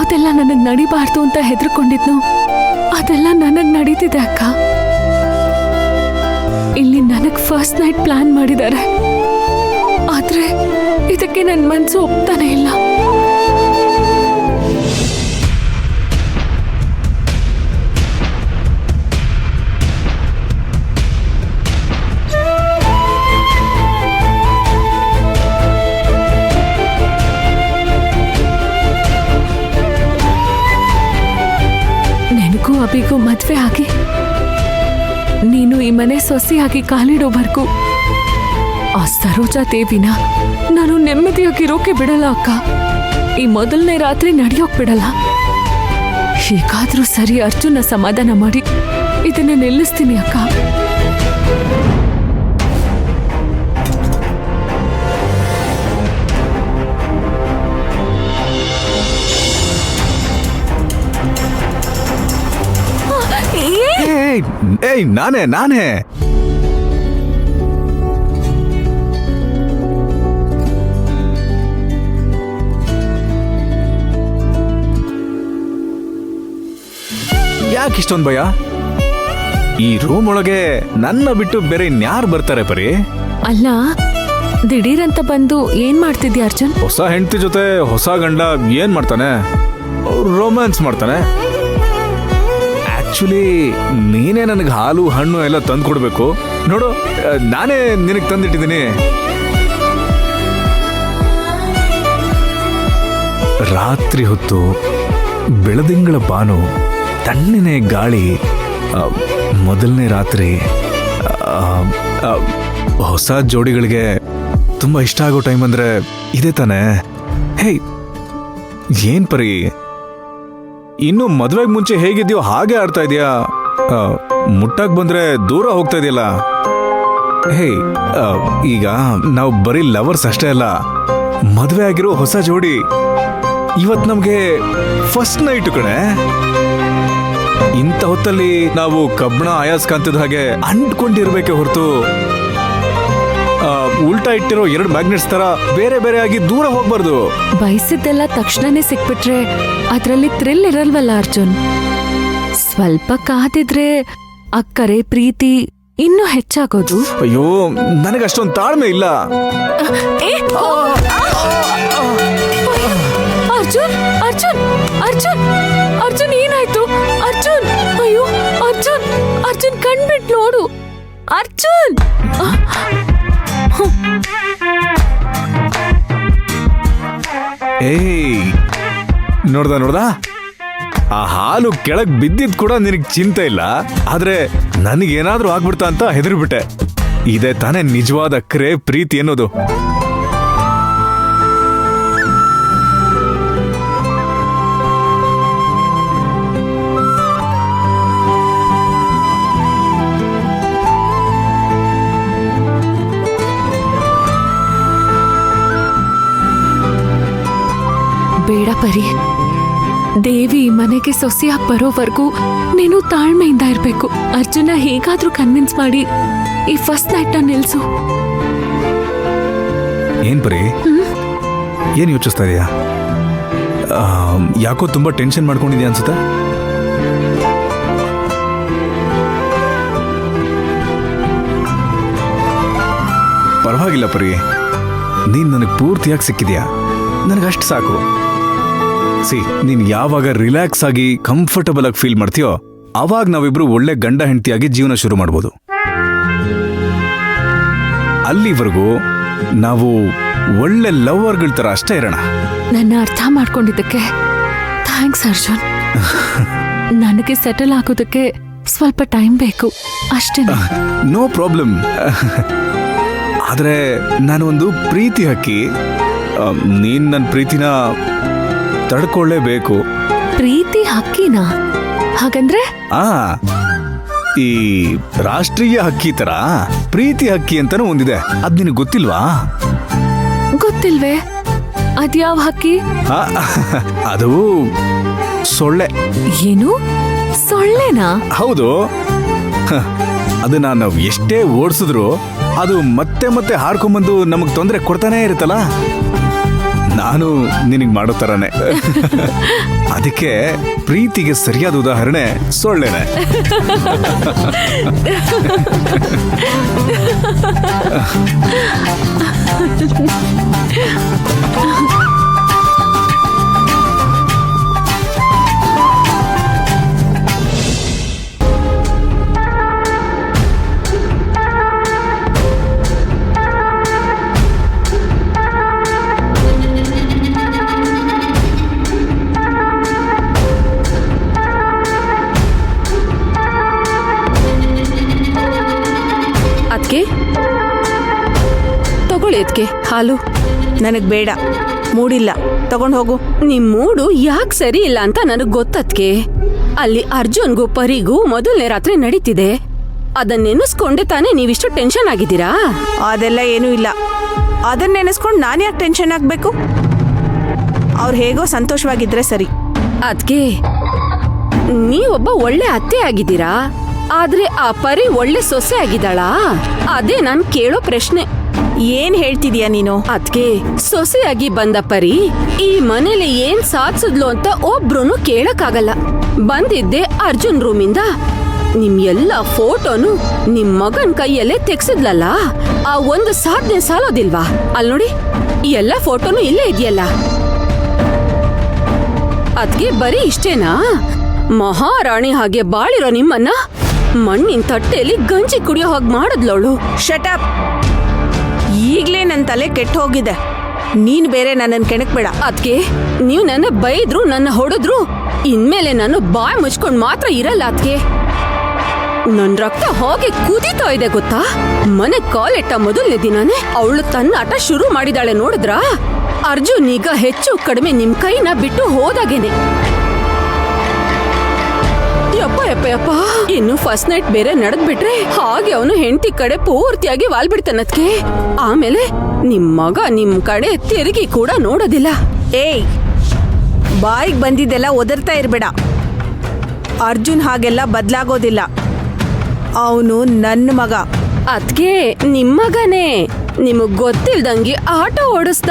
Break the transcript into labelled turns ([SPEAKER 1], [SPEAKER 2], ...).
[SPEAKER 1] ಯಾವುದೆಲ್ಲ ನನಗ್ ನಡಿಬಾರ್ದು ಅಂತ ಹೆದರ್ಕೊಂಡಿದ್ನು ಅದೆಲ್ಲ ನನಗ್ ನಡೀತಿದೆ ಅಕ್ಕ. ಇಲ್ಲಿ ನನಗ್ ಫಸ್ಟ್ ನೈಟ್ ಪ್ಲಾನ್ ಮಾಡಿದ್ದಾರೆ, ಆದ್ರೆ ಇದಕ್ಕೆ ನನ್ನ ಮನ್ಸು ಒಪ್ತಾನೆ ಇಲ್ಲ. ಅಬಿಗೂ ಮದ್ವೆ ಆಗಿ ನೀನು ಈ ಮನೆ ಸೊಸೆಯಾಗಿ ಕಾಲಿಡೋವರೆಗೂ ಆ ಸರೋಜಾ ದೇವಿನ ನಾನು ನೆಮ್ಮದಿಯಾಗಿರೋಕೆ ಬಿಡಲ್ಲ ಅಕ್ಕ. ಈ ಮೊದಲನೇ ರಾತ್ರಿ ನಡೆಯೋಕ್ ಬಿಡಲ್ಲ. ಹೀಗಾದ್ರೂ ಸರಿ ಅರ್ಜುನ ಸಮಾಧಾನ ಮಾಡಿ ಇದನ್ನ ನಿಲ್ಲಿಸ್ತೀನಿ ಅಕ್ಕ.
[SPEAKER 2] ಏಯ್ ನಾನೇ ಯಾಕೆ ಇಷ್ಟೊಂದು ಭಯ? ಈ ರೂಮ್ ಒಳಗೆ ನನ್ನ ಬಿಟ್ಟು ಬೇರೆ ಇನ್ಯಾರು ಬರ್ತಾರೆ ಪರಿ?
[SPEAKER 1] ಅಲ್ಲ, ದಿಢೀರಂತ ಬಂದು ಏನ್ ಮಾಡ್ತಿದ್ಯಾ ಅರ್ಜುನ್?
[SPEAKER 2] ಹೊಸ ಹೆಂಡತಿ ಜೊತೆ ಹೊಸ ಗಂಡ ಏನ್ ಮಾಡ್ತಾನೆ? ರೊಮ್ಯಾನ್ಸ್ ಮಾಡ್ತಾನೆ. ಆಕ್ಚುಲಿ ನೀನೇ ನನಗೆ ಹಾಲು ಹಣ್ಣು ಎಲ್ಲ ತಂದು ಕೊಡ್ಬೇಕು. ನೋಡು, ನಾನೇ ನಿನಗೆ ತಂದಿಟ್ಟಿದ್ದೀನಿ. ರಾತ್ರಿ ಹೊತ್ತು ಬೆಳದಿಂಗಳ ಬಾನು, ತಣ್ಣನೆ ಗಾಳಿ, ಮೊದಲನೇ ರಾತ್ರಿ. ಹೊಸ ಜೋಡಿಗಳಿಗೆ ತುಂಬಾ ಇಷ್ಟ ಆಗೋ ಟೈಮ್ ಅಂದ್ರೆ ಇದೇ ತಾನೆ? ಹೇ, ಏನ್ ಪರಿ, ಇನ್ನು ಮದ್ವೆಗೆ ಮುಂಚೆ ಹೇಗಿದ್ಯೋ ಹಾಗೆ ಆಡ್ತಾ ಇದೀಯಾ? ಮುಟ್ಟಾಕ್ ಬಂದ್ರೆ ದೂರ ಹೋಗ್ತಾ ಇದೆಯಲ್ಲ. ಹೇ, ಈಗ ನಾವು ಬರೀ ಲವರ್ಸ್ ಅಷ್ಟೇ ಅಲ್ಲ, ಮದ್ವೆ ಆಗಿರೋ ಹೊಸ ಜೋಡಿ. ಇವತ್ ನಮ್ಗೆ ಫಸ್ಟ್ ನೈಟ್ ಕಣೆ. ಇಂಥ ಹೊತ್ತಲ್ಲಿ ನಾವು ಕಬ್ಬಣ ಆಯಾಸ್ಕಾಂತದ ಹಾಗೆ ಅಂಟ್ಕೊಂಡಿರ್ಬೇಕೆ ಹೊರತು ಉಲ್ಟಾ ಇಟ್ಟಿರೋ 2 ಮ್ಯಾಗ್ನೆಟ್ಸ್ ತರ ಬೇರೆ ಬೇರೆ ಆಗಿ ದೂರ ಹೋಗ್ಬಾರ್ದು.
[SPEAKER 1] ಬಯಸಿದ್ದೆಲ್ಲ ತಕ್ಷಣನೇ ಸಿಕ್ಬಿಟ್ರೆ ಅದ್ರಲ್ಲಿ ಥ್ರಿಲ್ ಇರಲ್ವಲ್ಲ ಅರ್ಜುನ್. ಸ್ವಲ್ಪ ಕಾದಿದ್ರೆ ಅಕ್ಕರೆ ಪ್ರೀತಿ ಇನ್ನೂ ಹೆಚ್ಚಾಗೋದು.
[SPEAKER 2] ಅಯ್ಯೋ, ನನಗಷ್ಟೊಂದು ತಾಳ್ಮೆ ಇಲ್ಲ.
[SPEAKER 1] ಅರ್ಜುನ್ ಅರ್ಜುನ್ ಅರ್ಜುನ್ ಅರ್ಜುನ್ ಏನಾಯ್ತು? ಅರ್ಜುನ್, ಅಯ್ಯೋ ಅರ್ಜುನ್, ಅರ್ಜುನ್ ಕಣ್ಬಿಟ್ ನೋಡು ಅರ್ಜುನ್.
[SPEAKER 2] ಏಯ್, ನೋಡ್ದ ಆ ಹಾಲು ಕೆಳಗ್ ಬಿದ್ದಿದ್ ಕೂಡ ನಿನಗ್ ಚಿಂತೆ ಇಲ್ಲ, ಆದ್ರೆ ನನಗೇನಾದ್ರೂ ಆಗ್ಬಿಡ್ತಾ ಅಂತ ಹೆದರ್ಬಿಟ್ಟೆ. ಇದೇ ತಾನೇ ನಿಜವಾದ ಪ್ರೀತಿ ಅನ್ನೋದು.
[SPEAKER 1] ಬೇಡ ಪರಿ, ದೇವಿ ಮನೆಗೆ ಸೊಸೆಯಾಗಿ ಬರೋವರೆಗೂ ನೀನು ತಾಳ್ಮೆಯಿಂದ ಇರ್ಬೇಕು. ಅರ್ಜುನ ಹೇಗಾದ್ರೂ ಕನ್ವಿನ್ಸ್ ಮಾಡಿ ಈ ಫಸ್ಟ್ ನೈಟ್ ನಿಲ್ಸು.
[SPEAKER 2] ಏನ್ ಪರಿ, ಏನ್ ಯೋಚಿಸ್ತಾ ಇದೀಯಾ? ಯಾಕೋ ತುಂಬಾ ಟೆನ್ಷನ್ ಮಾಡ್ಕೊಂಡಿದ್ಯಾ ಅನ್ಸುತ್ತೆ. ಪರವಾಗಿಲ್ಲ ಪರಿ, ನೀನ್ ನನಗೆ ಪೂರ್ತಿಯಾಗಿ ಸಿಕ್ಕಿದ್ಯಾ, ನನಗಷ್ಟು ಸಾಕು. ನೀನ್ ಯಾವಾಗ ರಿಲ್ಯಾಕ್ಸ್ ಆಗಿ ಕಂಫರ್ಟಬಲ್ ಆಗಿ ಫೀಲ್ ಮಾಡ್ತೀಯೋ ಅವಾಗ ನಾವಿಬ್ರು ಒಳ್ಳೆ ಗಂಡ ಹೆಂಡತಿಯಾಗಿ ಜೀವನ ಶುರು ಮಾಡ್ಬೋದು. ಅಲ್ಲಿವರೆಗೂ ನಾವು ಒಳ್ಳೆ ಲವರ್ಗಳ ತರ ಅಷ್ಟೇ ಇರೋಣ.
[SPEAKER 1] ನನ್ನ ಅರ್ಥ ಮಾಡ್ಕೊಂಡಿದ್ದಕ್ಕೆ ಥ್ಯಾಂಕ್ಸ್ ಅರ್ಜುನ್. ನನಗೆ ಸೆಟಲ್ ಆಗೋದಕ್ಕೆ ಸ್ವಲ್ಪ ಟೈಮ್ ಬೇಕು ಅಷ್ಟೇ.
[SPEAKER 2] No problem. ಆದ್ರೆ ನಾನೊಂದು ಪ್ರೀತಿ ಹಕ್ಕಿ, ನೀನ್ ನನ್ನ ಪ್ರೀತಿನ ತಡ್ಕೊಳ್ಳೇಬೇಕು.
[SPEAKER 1] ಪ್ರೀತಿ ಹಕ್ಕಿನಾ? ಹಾಗಂದ್ರೆ
[SPEAKER 2] ಈ ರಾಷ್ಟ್ರೀಯ ಹಕ್ಕಿ ತರ ಪ್ರೀತಿ ಹಕ್ಕಿ ಅಂತಾನೂ ಒಂದಿದೆ, ಅದ್ ನಿನಗೆ ಗೊತ್ತಿಲ್ವಾ?
[SPEAKER 1] ಗೊತ್ತಿಲ್ವೇ? ಅದ್ಯಾವ ಹಕ್ಕಿ?
[SPEAKER 2] ಅದು ಸೊಳ್ಳೆ.
[SPEAKER 1] ಏನು ಸೊಳ್ಳೆನಾ?
[SPEAKER 2] ಹೌದು. ಅದನ್ನ ನಾವು ಎಷ್ಟೇ ಓಡಿಸಿದ್ರು ಅದು ಮತ್ತೆ ಮತ್ತೆ ಹಾರ್ಕೊಂಬಂದು ನಮಗ್ ತೊಂದರೆ ಕೊಡ್ತಾನೆ ಇರುತ್ತಲ್ಲ. ನಾನು ನಾನು ನಿನಗೆ ಮಾಡೋ ಥರನೇ. ಅದಕ್ಕೆ ಪ್ರೀತಿಗೆ ಸರಿಯಾದ ಉದಾಹರಣೆ ಸೊಳ್ಳೆನೆ.
[SPEAKER 3] ಅದ್ಕೆ ತಗೊಳ್ಳಿ ಅದ್ಕೆ ಹಾಲು.
[SPEAKER 4] ನನಗ್ ಬೇಡ, ಮೂಡಿಲ್ಲ, ತಗೊಂಡ್ ಹೋಗು.
[SPEAKER 3] ನಿಮ್ ಮೂಡು ಯಾಕೆ ಸರಿ ಇಲ್ಲ ಅಂತ ನನಗ್ ಗೊತ್ತದ್ಕೆ. ಅಲ್ಲಿ ಅರ್ಜುನ್ಗೂ ಪರಿಗೂ ಮೊದಲನೇ ರಾತ್ರಿ ನಡೀತಿದೆ. ಅದನ್ನ ನೆನೆಸ್ಕೊಂಡೆ ತಾನೇ ನೀವಿಷ್ಟು ಟೆನ್ಷನ್ ಆಗಿದ್ದೀರಾ?
[SPEAKER 4] ಅದೆಲ್ಲ ಏನೂ ಇಲ್ಲ. ಅದನ್ನ ನೆನೆಸ್ಕೊಂಡು ನಾನು ಯಾಕೆ ಟೆನ್ಷನ್ ಆಗ್ಬೇಕು? ಅವ್ರು ಹೇಗೋ ಸಂತೋಷವಾಗಿದ್ರೆ ಸರಿ.
[SPEAKER 3] ಅದ್ಕೆ ನೀವೊಬ್ಬ ಒಳ್ಳೆ ಅತ್ತೆ ಆಗಿದ್ದೀರಾ, ಆದ್ರೆ ಆ ಪರಿ ಒಳ್ಳೆ ಸೊಸೆ ಆಗಿದ್ದಾಳಾ? ಅದೇ ನಾನ್ ಕೇಳೋ ಪ್ರಶ್ನೆ.
[SPEAKER 4] ಏನ್ ಹೇಳ್ತಿದೀಯ ನೀನು?
[SPEAKER 3] ಅದ್ಕೆ ಸೊಸೆಯಾಗಿ ಬಂದ ಪರಿ ಈ ಮನೇಲಿ ಏನ್ ಸಾಧಿಸಿದ್ಲು ಅಂತ ಒಬ್ರುನು ಕೇಳಕ್ಕಾಗಲ್ಲ. ಬಂದಿದ್ದೆ ಅರ್ಜುನ್ ರೂಮಿಂದ ನಿಮ್ ಎಲ್ಲ ಫೋಟೋನು ನಿಮ್ ಮಗನ್ ಕೈಯಲ್ಲೇ ತೆಗ್ಸಿದ್ಲಲ್ಲ, ಆ ಒಂದು ಸಾಧನೆ ಸಾಲೋದಿಲ್ವಾ? ಅಲ್ ನೋಡಿ, ಈ ಎಲ್ಲ ಫೋಟೋನು ಇಲ್ಲೇ ಇದೆಯಲ್ಲ. ಅದ್ಕೆ ಬರೀ ಇಷ್ಟೇನಾ? ಮಹಾರಾಣಿ ಹಾಗೆ ಬಾಳಿರೋ ನಿಮ್ಮನ್ನ ಮಣ್ಣಿನ ತಟ್ಟೆಯಲ್ಲಿ ಗಂಜಿ ಕುಡಿಯೋ ಹಾಗೆ ಮಾಡಿದ್ಲವಳು.
[SPEAKER 4] ಶಟಪ್. ಈಗ್ಲೇ ನನ್ ತಲೆ ಕೆಟ್ಟ ಹೋಗಿದೆ. ನೀನ್ ಬೇರೆ ನನ್ನನ್ ಕೆಣಕ್ಬೇಡ.
[SPEAKER 3] ಅದ್ಕೆ ನೀವ್ ನನ್ನ ಬೈದ್ರು, ನನ್ನ ಹೊಡೆದ್ರು, ಇನ್ಮೇಲೆ ನಾನು ಬಾಯ್ ಮುಚ್ಕೊಂಡ್ ಮಾತ್ರ ಇರಲ್ಲ. ಅದ್ಕೆ ನನ್ ರಕ್ತ ಹೋಗಿ ಕುದೀತಾ ಇದೆ ಗೊತ್ತಾ? ಮನೆ ಕಾಲಿಟ್ಟ ಮೊದಲನೇ ದಿನಾನೇ ಅವಳು ತನ್ನ ಆಟ ಶುರು ಮಾಡಿದಾಳೆ. ನೋಡಿದ್ರ? ಅರ್ಜುನ್ ಈಗ ಹೆಚ್ಚು ಕಡಿಮೆ ನಿಮ್ ಕೈನ ಬಿಟ್ಟು ಹೋದಾಗೇನೆ. ಯಪ್ಪ ಯಪ್ಪ ಯಪ್ಪ, ಇನ್ನು ಫಸ್ಟ್ ನೈಟ್ ಬೇರೆ ನಡೆದ್ಬಿಟ್ರೆ ಹಾಗೆ ಅವನು ಹೆಂಡತಿ ಕಡೆ ಪೂರ್ತಿಯಾಗಿ ವಾಲ್ಬಿಡ್ತಾನದ್ಕೆ. ಆಮೇಲೆ ನಿಮ್ ಮಗ ನಿಮ್ ಕಡೆ ತಿರುಗಿ ಕೂಡ ನೋಡೋದಿಲ್ಲ.
[SPEAKER 4] ಏಯ್, ಬಾಯಿಗೆ ಬಂದಿದ್ದೆಲ್ಲ ಒದರ್ತಾ ಇರ್ಬೇಡ. ಅರ್ಜುನ್ ಹಾಗೆಲ್ಲ ಬದ್ಲಾಗೋದಿಲ್ಲ. ಅವನು ನನ್ನ ಮಗ.
[SPEAKER 3] ಅದ್ಕೆ ನಿಮ್ ಮಗನೇ ನಿಮಗ್ ಗೊತ್ತಿಲ್ದಂಗೆ ಆಟೋ ಓಡಿಸ್ದ.